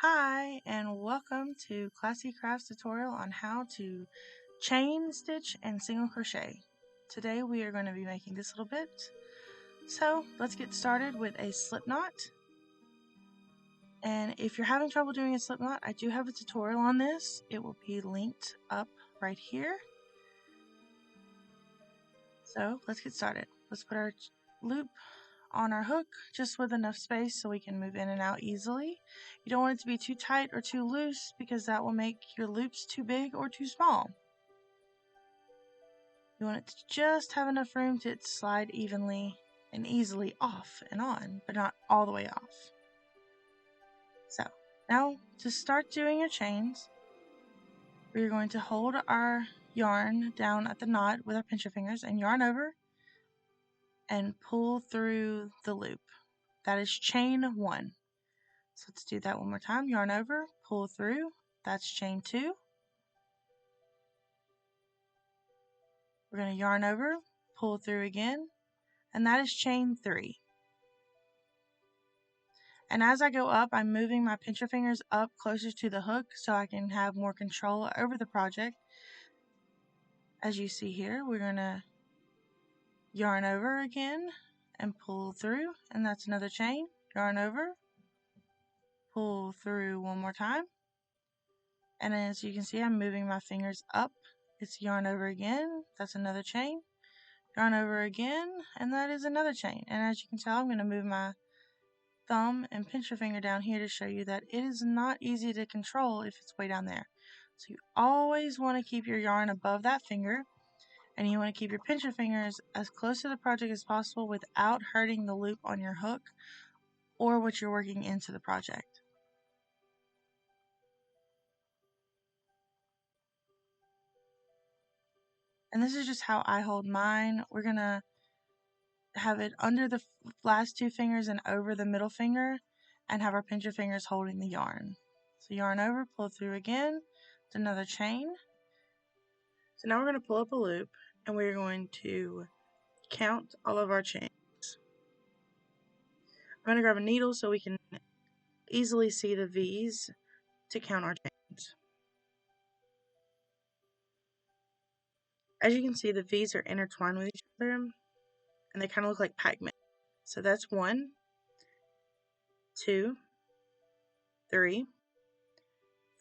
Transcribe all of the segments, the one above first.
Hi, and welcome to Klassy Crafts tutorial on how to chain stitch and single crochet. Today we are going to be making this little bit. So let's get started with a slip knot. And if you're having trouble doing a slip knot, I do have a tutorial on this. It will be linked up right here. So let's get started. Let's put our loop on our hook just with enough space so we can move in and out easily. You don't want it to be too tight or too loose because that will make your loops too big or too small. You want it to just have enough room to slide evenly and easily off and on, but not all the way off. So now to start doing your chains, we're going to hold our yarn down at the knot with our pincher fingers and yarn over and pull through the loop. That is chain 1. So let's do that one more time. Yarn over, pull through. That's chain 2. We're going to yarn over, pull through again, and that is chain 3. And as I go up, I'm moving my pincher fingers up closer to the hook so I can have more control over the project. As you see here, we're going to yarn over again and pull through, and that's another chain. Yarn over, pull through one more time. And as you can see, I'm moving my fingers up. It's yarn over again, that's another chain. Yarn over again, and that is another chain. And as you can tell, I'm going to move my thumb and pincher finger down here to show you that it is not easy to control if it's way down there. So you always want to keep your yarn above that finger, and you want to keep your pincher fingers as close to the project as possible without hurting the loop on your hook or what you're working into the project. And this is just how I hold mine. We're going to have it under the last 2 fingers and over the middle finger, and have our pincher fingers holding the yarn. So yarn over, pull through again, it's another chain. So now we're going to pull up a loop, and we're going to count all of our chains. I'm going to grab a needle so we can easily see the V's to count our chains. As you can see, the V's are intertwined with each other, and they kind of look like Pac-Man. So that's 1, 2, 3,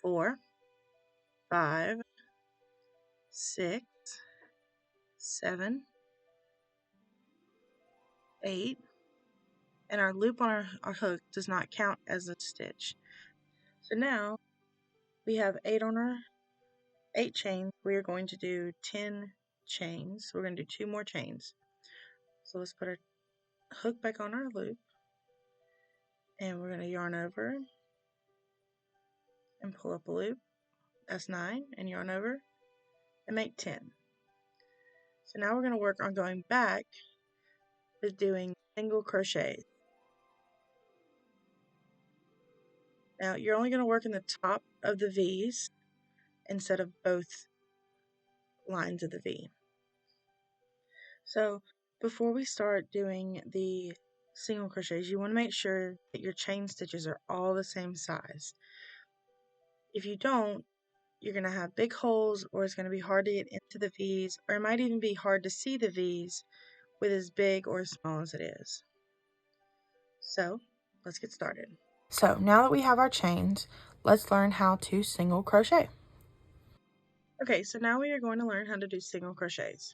4, 5, 6, 7, 8, and our loop on our hook does not count as a stitch. So now we have 8 on our 8 chains. We are going to do 10 chains. So we're going to do 2 more chains. So let's put our hook back on our loop, and we're going to yarn over and pull up a loop. That's 9, and yarn over and make 10. So now we're going to work on going back with doing single crochets. Now you're only going to work in the top of the V's instead of both lines of the V. So before we start doing the single crochets, you want to make sure that your chain stitches are all the same size. If you don't, you're going to have big holes, or it's going to be hard to get into the V's, or it might even be hard to see the V's with as big or as small as it is. So let's get started. So now that we have our chains, let's learn how to single crochet. Okay, so now we are going to learn how to do single crochets.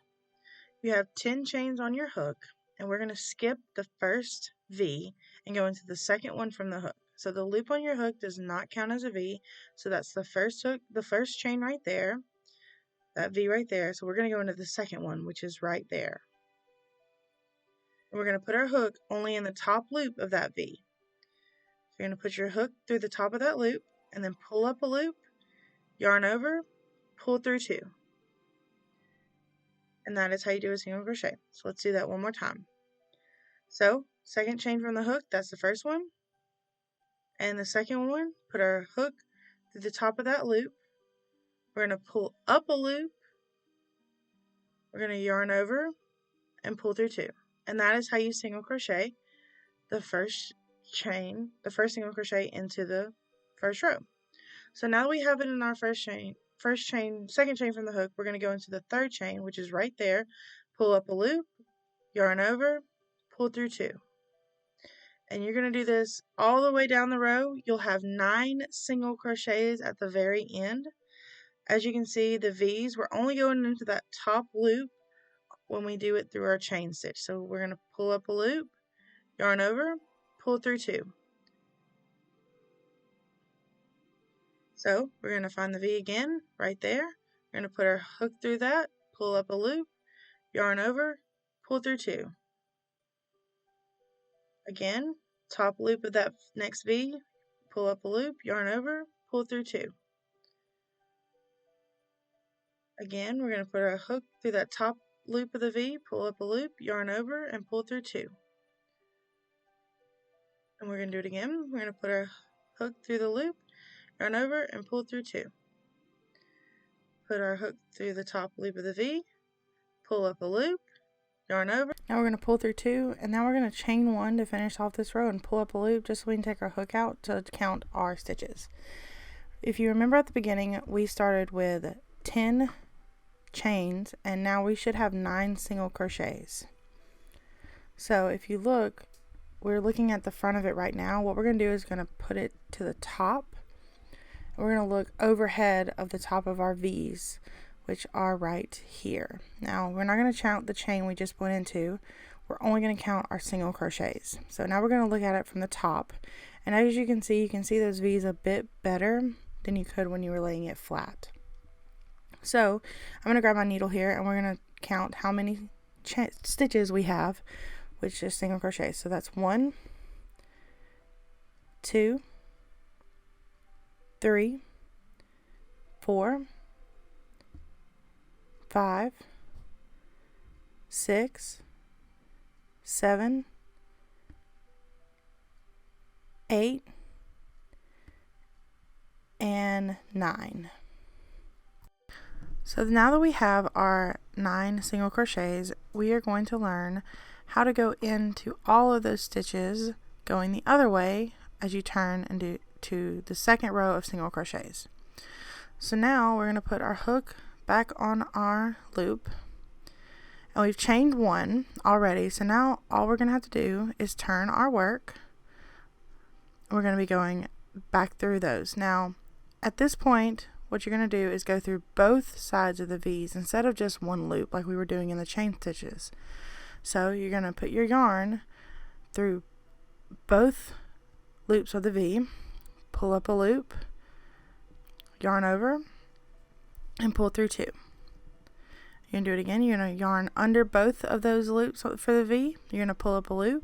You have 10 chains on your hook, and we're going to skip the first V and go into the second one from the hook. So the loop on your hook does not count as a V, so that's the first hook, the first chain right there, that V right there. So we're going to go into the second one, which is right there. And we're going to put our hook only in the top loop of that V. So you're going to put your hook through the top of that loop, and then pull up a loop, yarn over, pull through 2. And that is how you do a single crochet. So let's do that one more time. So second chain from the hook, that's the first one. And the second one, put our hook through the top of that loop. We're going to pull up a loop. We're going to yarn over and pull through 2. And that is how you single crochet the first chain, the first single crochet into the first row. So now we have it in our second chain from the hook, we're going to go into the third chain, which is right there, pull up a loop, yarn over, pull through 2. And you're going to do this all the way down the row. You'll have 9 single crochets at the very end. As you can see, the V's, we're only going into that top loop when we do it through our chain stitch. So we're going to pull up a loop, yarn over, pull through 2. So we're going to find the V again right there. We're going to put our hook through that, pull up a loop, yarn over, pull through 2. Again, top loop of that next V, pull up a loop, yarn over, pull through 2. Again, we're going to put our hook through that top loop of the V, pull up a loop, yarn over, and pull through 2. And we're going to do it again. We're going to put our hook through the loop, yarn over, and pull through 2. Put our hook through the top loop of the V, pull up a loop, yarn over. Now we're going to pull through 2, and now we're going to chain 1 to finish off this row and pull up a loop just so we can take our hook out to count our stitches. If you remember at the beginning, we started with 10 chains, and now we should have 9 single crochets. So if you look, we're looking at the front of it right now. What we're going to do is going to put it to the top. We're going to look overhead of the top of our V's, which are right here. Now we're not going to count the chain we just went into. We're only going to count our single crochets. So now we're going to look at it from the top, and as you can see those V's a bit better than you could when you were laying it flat. So I'm going to grab my needle here, and we're going to count how many stitches we have, which is single crochet. So that's 1, 2, 3, 4, 5, 6, 7, 8, and 9. So now that we have our 9 single crochets, we are going to learn how to go into all of those stitches going the other way as you turn and do to the second row of single crochets. So now we're going to put our hook back on our loop, and we've chained 1 already. So now all we're going to have to do is turn our work. We're going to be going back through those. Now at this point, what you're going to do is go through both sides of the V's instead of just one loop like we were doing in the chain stitches. So you're going to put your yarn through both loops of the V, pull up a loop, yarn over, and pull through 2. You're going to do it again. You're going to yarn under both of those loops for the V. You're going to pull up a loop,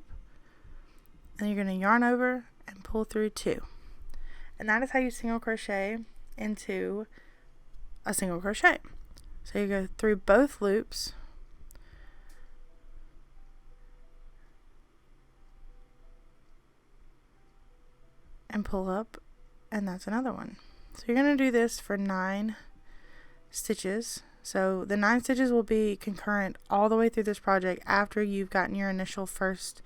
and you're going to yarn over and pull through 2. And that is how you single crochet into a single crochet. So you go through both loops, and pull up, and that's another one. So you're going to do this for 9 stitches. So the 9 stitches will be concurrent all the way through this project after you've gotten your initial first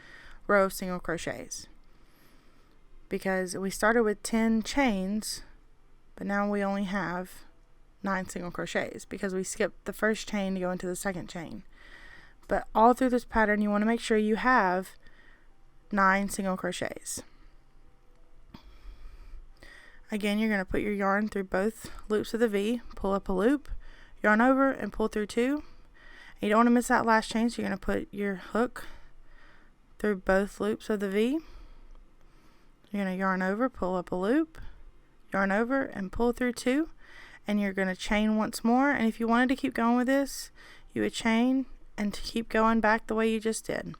row of single crochets, because we started with 10 chains, but now we only have 9 single crochets because we skipped the first chain to go into the second chain. But all through this pattern, you want to make sure you have 9 single crochets. Again, you're going to put your yarn through both loops of the V, pull up a loop, yarn over, and pull through 2. And you don't want to miss that last chain, so you're going to put your hook through both loops of the V. You're going to yarn over, pull up a loop, yarn over, and pull through 2. And you're going to chain once more. And if you wanted to keep going with this, you would chain and keep going back the way you just did.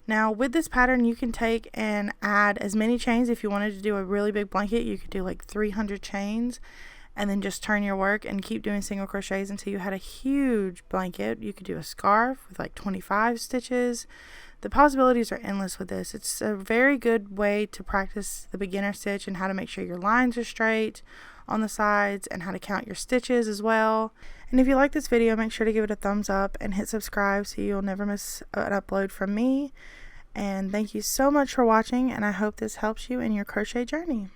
Now with this pattern, you can take and add as many chains. If you wanted to do a really big blanket, you could do like 300 chains and then just turn your work and keep doing single crochets until you had a huge blanket. You could do a scarf with like 25 stitches. The possibilities are endless with this. It's a very good way to practice the beginner stitch and how to make sure your lines are straight on the sides and how to count your stitches as well. And if you like this video, make sure to give it a thumbs up and hit subscribe so you'll never miss an upload from me. And thank you so much for watching, and I hope this helps you in your crochet journey.